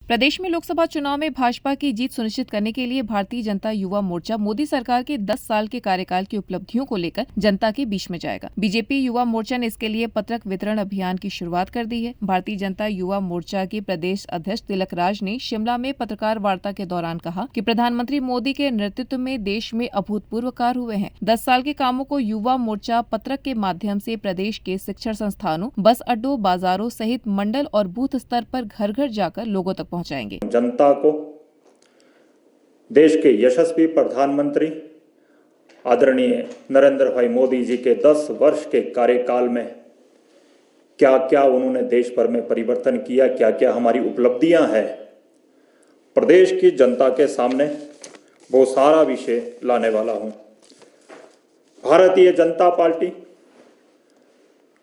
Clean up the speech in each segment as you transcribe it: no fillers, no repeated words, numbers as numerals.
प्रदेश में लोकसभा चुनाव में भाजपा की जीत सुनिश्चित करने के लिए भारतीय जनता युवा मोर्चा मोदी सरकार के 10 साल के कार्यकाल की उपलब्धियों को लेकर जनता के बीच में जाएगा। बीजेपी युवा मोर्चा ने इसके लिए पत्रक वितरण अभियान की शुरुआत कर दी है। भारतीय जनता युवा मोर्चा के प्रदेश अध्यक्ष तिलक राज ने शिमला में पत्रकार वार्ता के दौरान कहा कि प्रधानमंत्री मोदी के नेतृत्व में देश में अभूतपूर्व कार्य हुए हैं। 10 साल के कामों को युवा मोर्चा पत्रक के माध्यम से प्रदेश के शिक्षण संस्थानों, बस अड्डों, बाजारों सहित मंडल और बूथ स्तर पर घर घर जाकर लोगों तक पहुंचाएंगे। जनता को देश के यशस्वी प्रधानमंत्री आदरणीय नरेंद्र भाई मोदी जी के 10 वर्ष के कार्यकाल में क्या क्या उन्होंने देश भर में परिवर्तन किया, क्या क्या हमारी उपलब्धियां हैं, प्रदेश की जनता के सामने वो सारा विषय लाने वाला हूं। भारतीय जनता पार्टी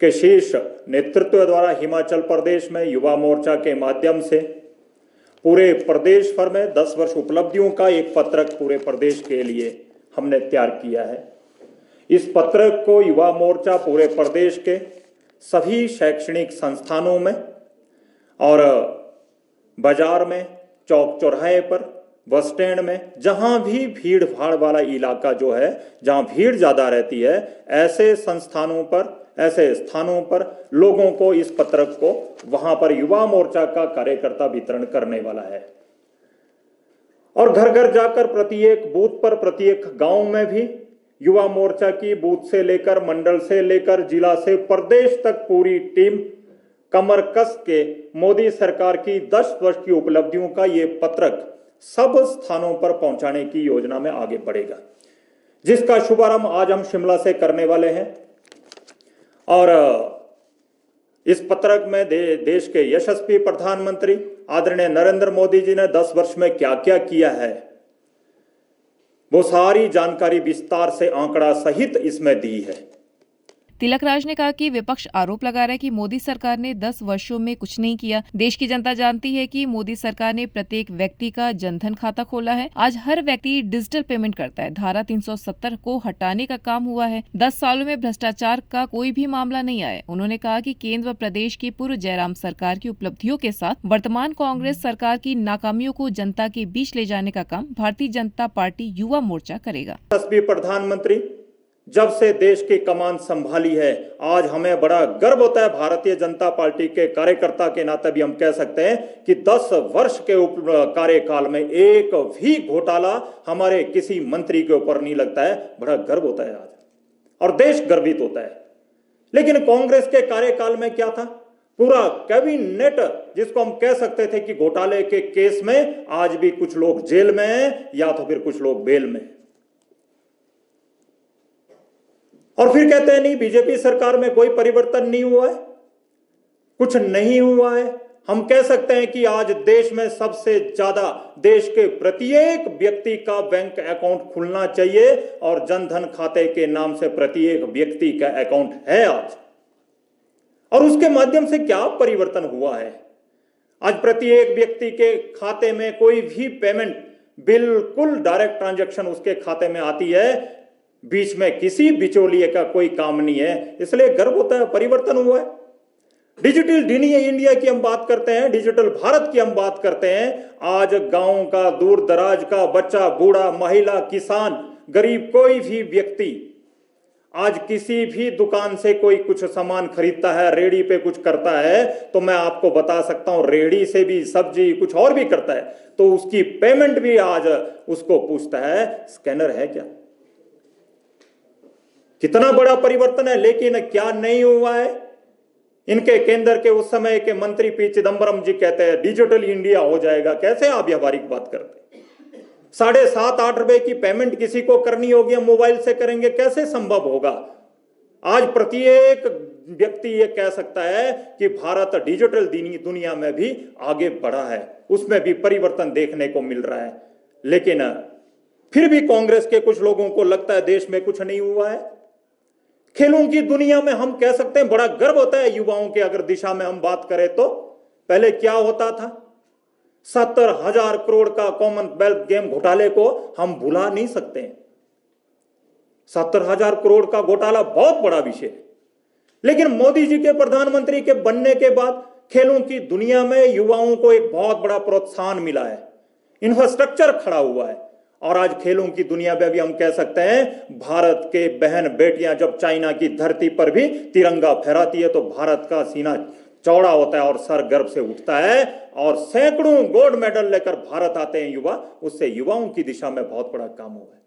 के शीर्ष नेतृत्व द्वारा हिमाचल प्रदेश में युवा मोर्चा के माध्यम से पूरे प्रदेश भर में 10 वर्ष उपलब्धियों का एक पत्रक पूरे प्रदेश के लिए हमने तैयार किया है। इस पत्रक को युवा मोर्चा पूरे प्रदेश के सभी शैक्षणिक संस्थानों में और बाजार में, चौक चौराहे पर, बस स्टैंड में, जहां भी भीड़ भाड़ वाला इलाका जो है, जहां भीड़ ज्यादा रहती है, ऐसे संस्थानों पर, ऐसे स्थानों पर लोगों को इस पत्रक को वहां पर युवा मोर्चा का कार्यकर्ता वितरण करने वाला है। और घर घर जाकर प्रत्येक बूथ पर, प्रत्येक गांव में भी युवा मोर्चा की बूथ से लेकर, मंडल से लेकर, जिला से प्रदेश तक पूरी टीम कमर कस के मोदी सरकार की 10 वर्ष की उपलब्धियों का ये पत्रक सब स्थानों पर पहुंचाने की योजना में आगे बढ़ेगा, जिसका शुभारंभ आज हम शिमला से करने वाले हैं। और इस पत्रक में देश के यशस्वी प्रधानमंत्री आदरणीय नरेंद्र मोदी जी ने 10 वर्ष में क्या क्या किया है, वो सारी जानकारी विस्तार से आंकड़ा सहित इसमें दी है। तिलक राज ने कहा कि विपक्ष आरोप लगा रहा है कि मोदी सरकार ने 10 वर्षों में कुछ नहीं किया। देश की जनता जानती है कि मोदी सरकार ने प्रत्येक व्यक्ति का जनधन खाता खोला है। आज हर व्यक्ति डिजिटल पेमेंट करता है। धारा 370 को हटाने का काम हुआ है। 10 सालों में भ्रष्टाचार का कोई भी मामला नहीं आया। उन्होंने कहा कि केंद्र व प्रदेश की पूर्व जयराम सरकार की उपलब्धियों के साथ वर्तमान कांग्रेस सरकार की नाकामियों को जनता के बीच ले जाने का काम भारतीय जनता पार्टी युवा मोर्चा करेगा। प्रधानमंत्री जब से देश की कमान संभाली है, आज हमें बड़ा गर्व होता है। भारतीय जनता पार्टी के कार्यकर्ता के नाते भी हम कह सकते हैं कि 10 वर्ष के कार्यकाल में एक भी घोटाला हमारे किसी मंत्री के ऊपर नहीं लगता है। बड़ा गर्व होता है आज, और देश गर्वित होता है। लेकिन कांग्रेस के कार्यकाल में क्या था? पूरा कैबिनेट, जिसको हम कह सकते थे कि घोटाले के केस में आज भी कुछ लोग जेल में हैं या तो फिर कुछ लोग बेल में। और फिर कहते हैं नहीं, बीजेपी सरकार में कोई परिवर्तन नहीं हुआ है, कुछ नहीं हुआ है। हम कह सकते हैं कि आज देश में सबसे ज्यादा देश के प्रत्येक व्यक्ति का बैंक अकाउंट खुलना चाहिए, और जनधन खाते के नाम से प्रत्येक व्यक्ति का अकाउंट है आज। और उसके माध्यम से क्या परिवर्तन हुआ है? आज प्रत्येक व्यक्ति के खाते में कोई भी पेमेंट बिल्कुल डायरेक्ट ट्रांजैक्शन उसके खाते में आती है, बीच में किसी बिचौलिए का कोई काम नहीं है। इसलिए गर्व होता है, परिवर्तन हुआ है। डिजिटल इंडिया की हम बात करते हैं, डिजिटल भारत की हम बात करते हैं। आज गांव का, दूर दराज का बच्चा, बूढ़ा, महिला, किसान, गरीब, कोई भी व्यक्ति आज किसी भी दुकान से कोई कुछ सामान खरीदता है, रेडी पे कुछ करता है, तो मैं आपको बता सकता हूं, रेडी से भी सब्जी कुछ और भी करता है, तो उसकी पेमेंट भी आज उसको पूछता है स्कैनर है क्या। कितना बड़ा परिवर्तन है। लेकिन क्या नहीं हुआ है? इनके केंद्र के उस समय के मंत्री पी चिदंबरम जी कहते हैं डिजिटल इंडिया हो जाएगा। कैसे आप व्यावहारिक बात करते? 7.5-8 रुपए की पेमेंट किसी को करनी होगी, हम मोबाइल से करेंगे, कैसे संभव होगा? आज प्रत्येक व्यक्ति ये कह सकता है कि भारत डिजिटल दुनिया में भी आगे बढ़ा है, उसमें भी परिवर्तन देखने को मिल रहा है। लेकिन फिर भी कांग्रेस के कुछ लोगों को लगता है देश में कुछ नहीं हुआ है। खेलों की दुनिया में हम कह सकते हैं बड़ा गर्व होता है युवाओं के अगर दिशा में हम बात करें तो। पहले क्या होता था? 70,000 करोड़ का कॉमनवेल्थ गेम घोटाले को हम भुला नहीं सकते। 70,000 करोड़ का घोटाला बहुत बड़ा विषय है। लेकिन मोदी जी के प्रधानमंत्री के बनने के बाद खेलों की दुनिया में युवाओं को एक बहुत बड़ा प्रोत्साहन मिला है, इंफ्रास्ट्रक्चर खड़ा हुआ है। और आज खेलों की दुनिया में भी हम कह सकते हैं भारत के बहन बेटियां जब चाइना की धरती पर भी तिरंगा फहराती है तो भारत का सीना चौड़ा होता है और सर गर्व से उठता है। और सैकड़ों गोल्ड मेडल लेकर भारत आते हैं युवा, उससे युवाओं की दिशा में बहुत बड़ा काम हुआ है।